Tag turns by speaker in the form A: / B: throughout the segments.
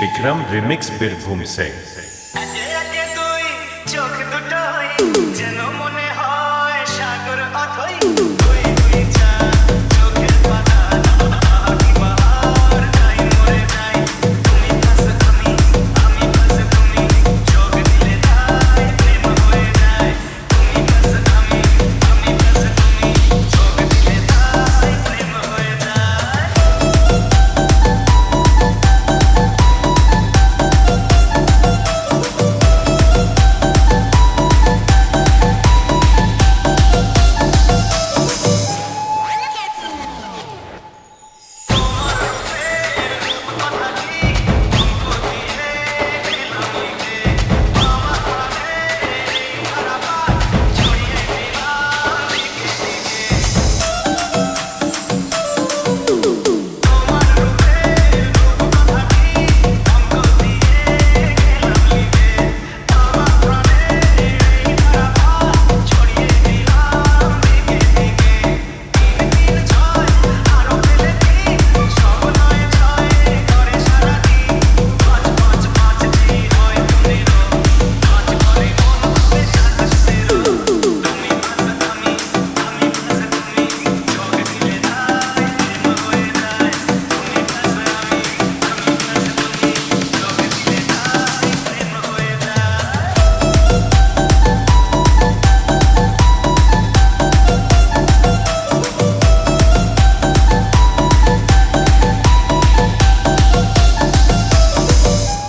A: Vikram remix Birbhum সে
B: আগে আগে তুই চোখ দুটোই যেন মনে হয় সাগর অথই তুই তুই যা চোখের পাতা কি বাহার তাই মরে যাই তুমি পাশে আমি পাশে তুমি চোখ দিলে তাই প্রেম হয়ে যায় তুমি পাশে আমি পাশে তুমি চোখ দিলে তাই প্রেম হয়ে যায়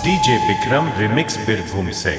A: DJ বিক্রম রিমিক্স বীরভূম সে